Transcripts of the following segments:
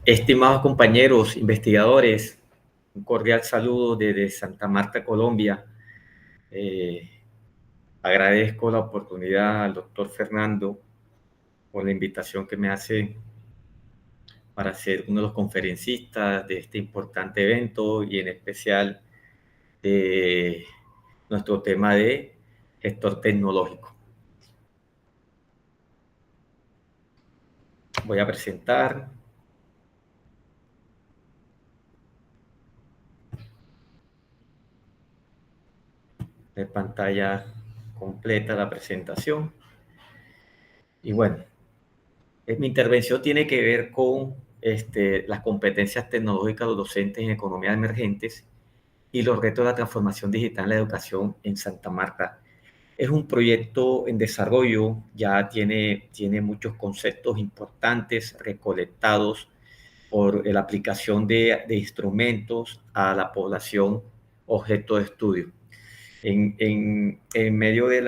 Estimados compañeros, investigadores, un cordial saludo desde Santa Marta, Colombia. Eh, Agradezco la oportunidad al doctor Fernando por la invitación que me hace para ser uno de los conferencistas de este importante evento y en especial de nuestro tema de gestor tecnológico. Voy a presentar de pantalla completa la presentación. Y bueno, mi intervención tiene que ver con las competencias tecnológicas de los docentes en economías emergentes y los retos de la transformación digital en la educación en Santa Marta. Es un proyecto en desarrollo, ya tiene muchos conceptos importantes recolectados por la aplicación de instrumentos a la población objeto de estudio. En medio de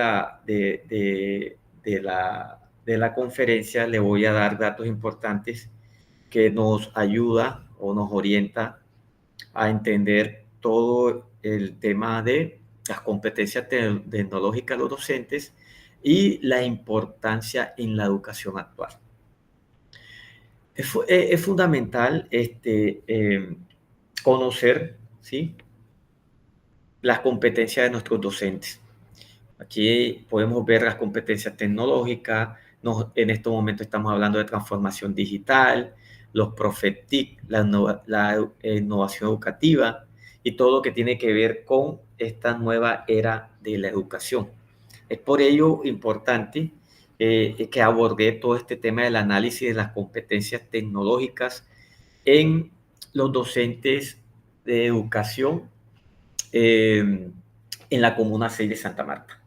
la conferencia le voy a dar datos importantes que nos ayuda o nos orienta a entender todo el tema de las competencias tecnológicas de los docentes y la importancia en la educación actual. Es fundamental conocer, ¿sí?, las competencias de nuestros docentes. Aquí podemos ver las competencias tecnológicas. En este momento estamos hablando de transformación digital, los ProfETIC, la innovación educativa y todo lo que tiene que ver con esta nueva era de la educación. Es por ello importante que abordé todo este tema del análisis de las competencias tecnológicas en los docentes de educación en la Comuna 6 de Santa Marta.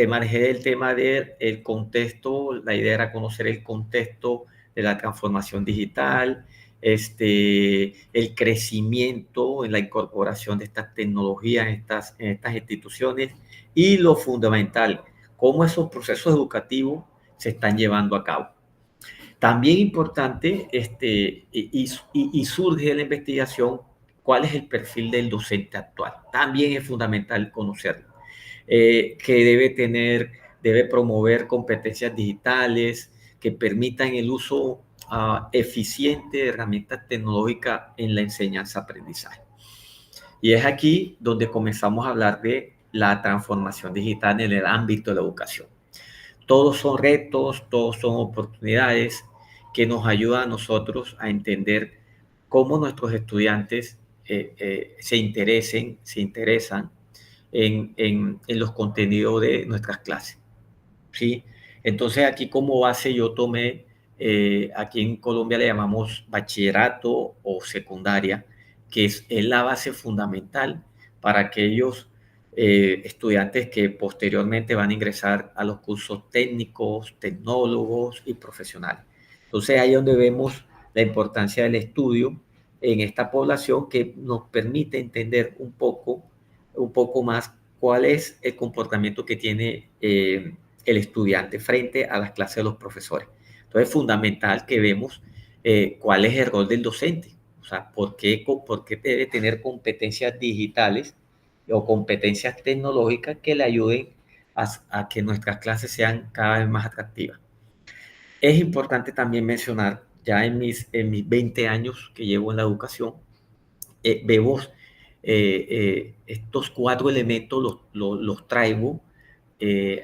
Manejé el tema del contexto. La idea era conocer el contexto de la transformación digital, el crecimiento en la incorporación de estas tecnologías en estas instituciones y lo fundamental, cómo esos procesos educativos se están llevando a cabo. También importante, y surge de la investigación, cuál es el perfil del docente actual. También es fundamental conocerlo. Que debe promover competencias digitales que permitan el uso eficiente de herramientas tecnológicas en la enseñanza-aprendizaje. Y es aquí donde comenzamos a hablar de la transformación digital en el ámbito de la educación. Todos son retos, todos son oportunidades que nos ayudan a nosotros a entender cómo nuestros estudiantes se interesan en los contenidos de nuestras clases, ¿sí? Entonces aquí como base yo tomé, aquí en Colombia le llamamos bachillerato o secundaria, que es la base fundamental para aquellos estudiantes que posteriormente van a ingresar a los cursos técnicos, tecnólogos y profesionales. Entonces ahí es donde vemos la importancia del estudio en esta población que nos permite entender un poco más cuál es el comportamiento que tiene el estudiante frente a las clases de los profesores. Entonces es fundamental que vemos cuál es el rol del docente, o sea, por qué debe tener competencias digitales o competencias tecnológicas que le ayuden a que nuestras clases sean cada vez más atractivas. Es importante también mencionar, ya en mis 20 años que llevo en la educación, vemos estos 4 elementos los traigo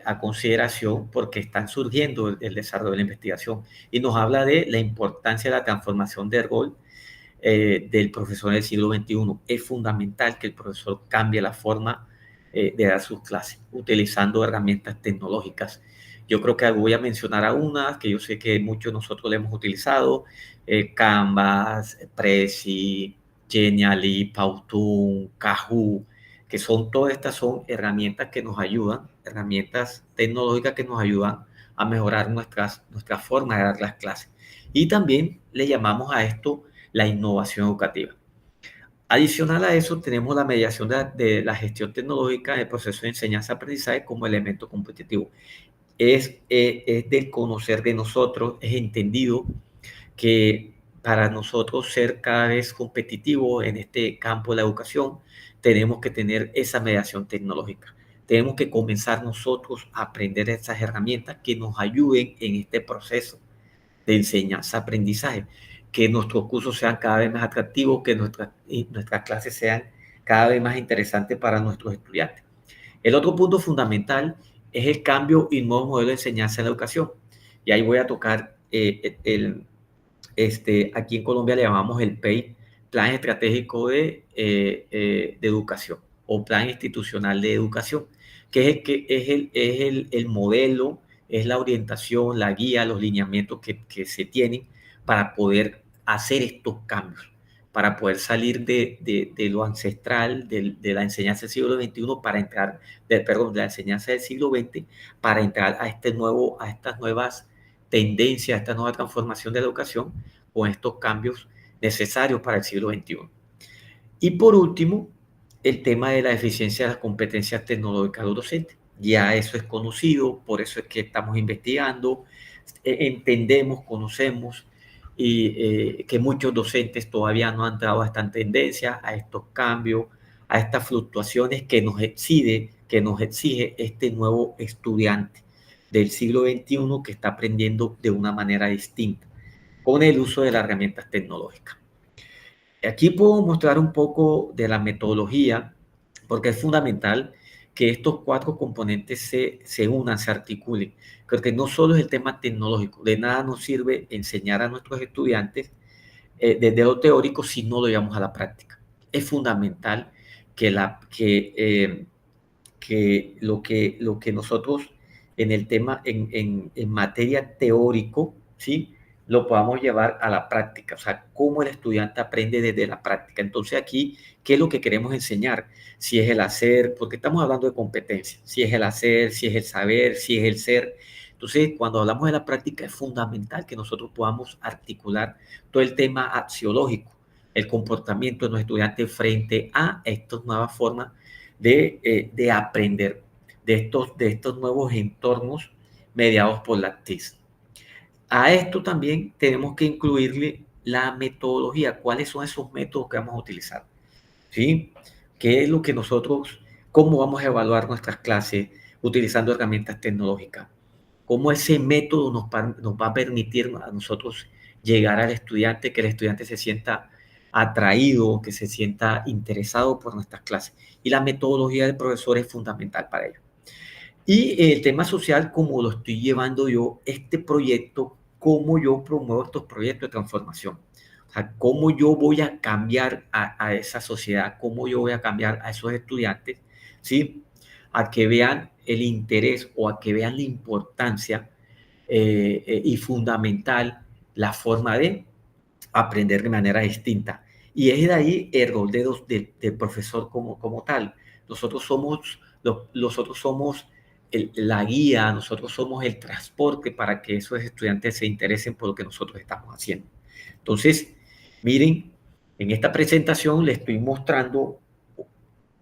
a consideración porque están surgiendo el desarrollo de la investigación y nos habla de la importancia de la transformación del rol del profesor en el siglo XXI. Es fundamental que el profesor cambie la forma de dar sus clases utilizando herramientas tecnológicas. Yo creo que voy a mencionar a unas que yo sé que muchos de nosotros le hemos utilizado: Canvas, Prezi, Genially, Powtoon, Kahoot, que todas estas son herramientas que nos ayudan, herramientas tecnológicas que nos ayudan a mejorar nuestra forma de dar las clases. Y también le llamamos a esto la innovación educativa. Adicional a eso, tenemos la mediación de la gestión tecnológica en el proceso de enseñanza-aprendizaje como elemento competitivo. Es del conocer de nosotros, es entendido que para nosotros ser cada vez competitivos en este campo de la educación, tenemos que tener esa mediación tecnológica. Tenemos que comenzar nosotros a aprender esas herramientas que nos ayuden en este proceso de enseñanza-aprendizaje, que nuestros cursos sean cada vez más atractivos, que nuestras clases sean cada vez más interesantes para nuestros estudiantes. El otro punto fundamental es el cambio y nuevo modelo de enseñanza en la educación. Y ahí voy a tocar aquí en Colombia le llamamos el PEI, Plan Estratégico de Educación o Plan Institucional de Educación, que es el modelo, es la orientación, la guía, los lineamientos que se tienen para poder hacer estos cambios, para poder salir de lo ancestral, de la enseñanza del siglo XXI para entrar, de la enseñanza del siglo XX para entrar a estas nuevas tendencias, a esta nueva transformación de la educación con estos cambios necesarios para el siglo XXI. Y por último, el tema de la eficiencia de las competencias tecnológicas de los docentes. Ya eso es conocido, por eso es que estamos investigando, entendemos, conocemos y que muchos docentes todavía no han dado a esta tendencia, a estos cambios, a estas fluctuaciones que nos exige este nuevo estudiante del siglo XXI que está aprendiendo de una manera distinta con el uso de las herramientas tecnológicas. Aquí puedo mostrar un poco de la metodología, porque es fundamental que estos cuatro componentes se unan, se articulen. Porque no solo es el tema tecnológico, de nada nos sirve enseñar a nuestros estudiantes desde lo teórico si no lo llevamos a la práctica. Es fundamental que lo que nosotros en el tema, en materia teórico, ¿sí? Lo podamos llevar a la práctica, o sea, cómo el estudiante aprende desde la práctica. Entonces aquí, ¿qué es lo que queremos enseñar? Si es el hacer, porque estamos hablando de competencia, si es el hacer, si es el saber, si es el ser. Entonces, cuando hablamos de la práctica, es fundamental que nosotros podamos articular todo el tema axiológico, el comportamiento de los estudiantes frente a estas nuevas formas de aprender, de estos nuevos entornos mediados por la TIC. A esto también tenemos que incluirle la metodología, cuáles son esos métodos que vamos a utilizar, ¿sí? ¿Qué es lo que nosotros, cómo vamos a evaluar nuestras clases utilizando herramientas tecnológicas? ¿Cómo ese método nos va a permitir a nosotros llegar al estudiante, que el estudiante se sienta atraído, que se sienta interesado por nuestras clases? Y la metodología del profesor es fundamental para ello. Y el tema social, como lo estoy llevando yo, este proyecto, cómo yo promuevo estos proyectos de transformación. O sea, cómo yo voy a cambiar a esa sociedad, cómo yo voy a cambiar a esos estudiantes, ¿sí? A que vean el interés o a que vean la importancia y fundamental la forma de aprender de manera distinta. Y es de ahí el rol del profesor como tal. Nosotros somos la guía, nosotros somos el transporte para que esos estudiantes se interesen por lo que nosotros estamos haciendo. Entonces, miren, en esta presentación les estoy mostrando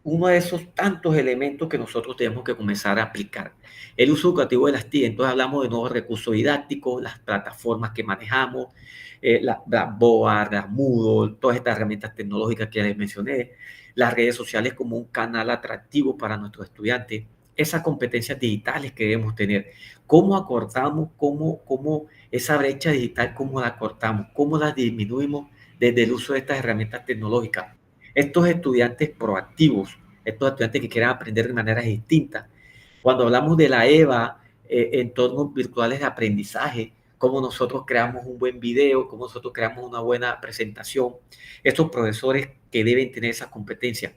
uno de esos tantos elementos que nosotros tenemos que comenzar a aplicar. El uso educativo de las TIC, entonces hablamos de nuevos recursos didácticos, las plataformas que manejamos, la Blackboard, la Moodle, todas estas herramientas tecnológicas que les mencioné, las redes sociales como un canal atractivo para nuestros estudiantes, esas competencias digitales que debemos tener, cómo acortamos, cómo esa brecha digital, cómo la acortamos, cómo la disminuimos desde el uso de estas herramientas tecnológicas. Estos estudiantes proactivos, estos estudiantes que quieran aprender de maneras distintas. Cuando hablamos de la EVA, entornos virtuales de aprendizaje, cómo nosotros creamos un buen video, cómo nosotros creamos una buena presentación, estos profesores que deben tener esas competencias.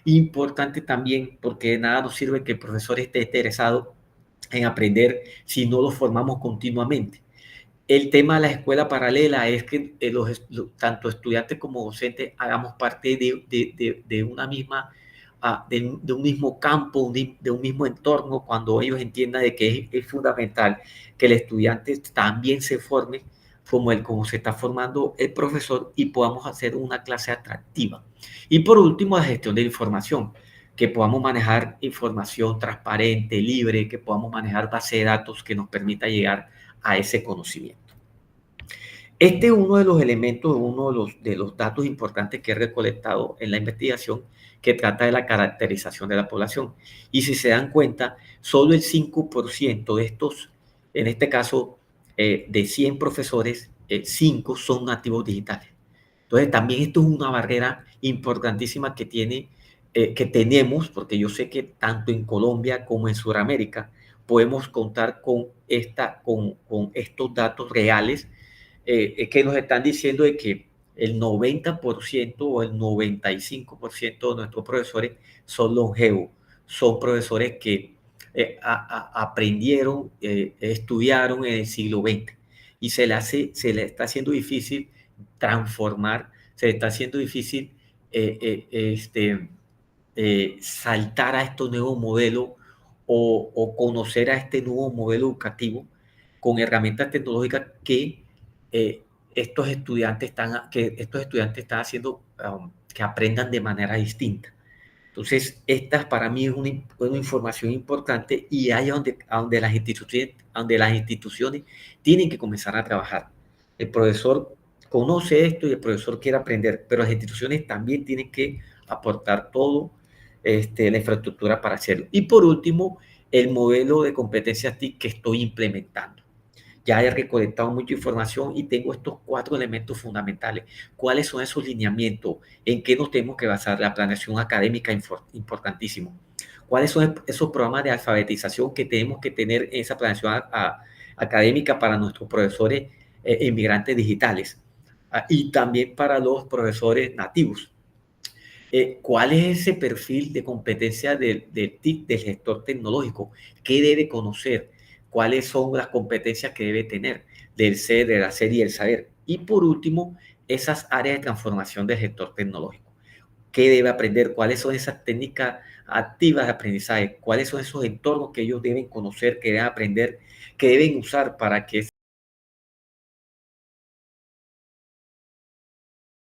Importante también, porque de nada nos sirve que el profesor esté interesado en aprender si no lo formamos continuamente. El tema de la escuela paralela es que tanto estudiantes como docentes hagamos parte de una misma, de un mismo campo, de un mismo entorno, cuando ellos entiendan de que es fundamental que el estudiante también se forme como se está formando el profesor y podamos hacer una clase atractiva. Y por último, la gestión de la información, que podamos manejar información transparente, libre, que podamos manejar base de datos que nos permita llegar a ese conocimiento. Este es uno de los elementos, uno de los datos importantes que he recolectado en la investigación que trata de la caracterización de la población. Y si se dan cuenta, solo el 5% de estos, en este caso, de 100 profesores, 5 son nativos digitales. Entonces, también esto es una barrera importantísima que tenemos, porque yo sé que tanto en Colombia como en Sudamérica podemos contar con estos datos reales que nos están diciendo de que el 90% o el 95% de nuestros profesores son longevos, son profesores que aprendieron, estudiaron en el siglo XX y se le está haciendo difícil transformar, se le está haciendo difícil saltar a estos nuevos modelos o conocer a este nuevo modelo educativo con herramientas tecnológicas eh, que estos estudiantes están haciendo que aprendan de manera distinta. Entonces, esta para mí es una información importante y ahí es donde las instituciones tienen que comenzar a trabajar. El profesor conoce esto y el profesor quiere aprender, pero las instituciones también tienen que aportar todo la infraestructura para hacerlo. Y por último, el modelo de competencias TIC que estoy implementando. Ya he recolectado mucha información y tengo estos 4 elementos fundamentales. ¿Cuáles son esos lineamientos? ¿En qué nos tenemos que basar? La planeación académica, importantísimo. ¿Cuáles son esos programas de alfabetización que tenemos que tener en esa planeación académica para nuestros profesores inmigrantes digitales? Y también para los profesores nativos. ¿Cuál es ese perfil de competencia del TIC, del gestor tecnológico? ¿Qué debe conocer? ¿Cuáles son las competencias que debe tener del ser, del hacer y del saber? Y por último, esas áreas de transformación del gestor tecnológico. ¿Qué debe aprender? ¿Cuáles son esas técnicas activas de aprendizaje? ¿Cuáles son esos entornos que ellos deben conocer, que deben aprender, que deben usar para que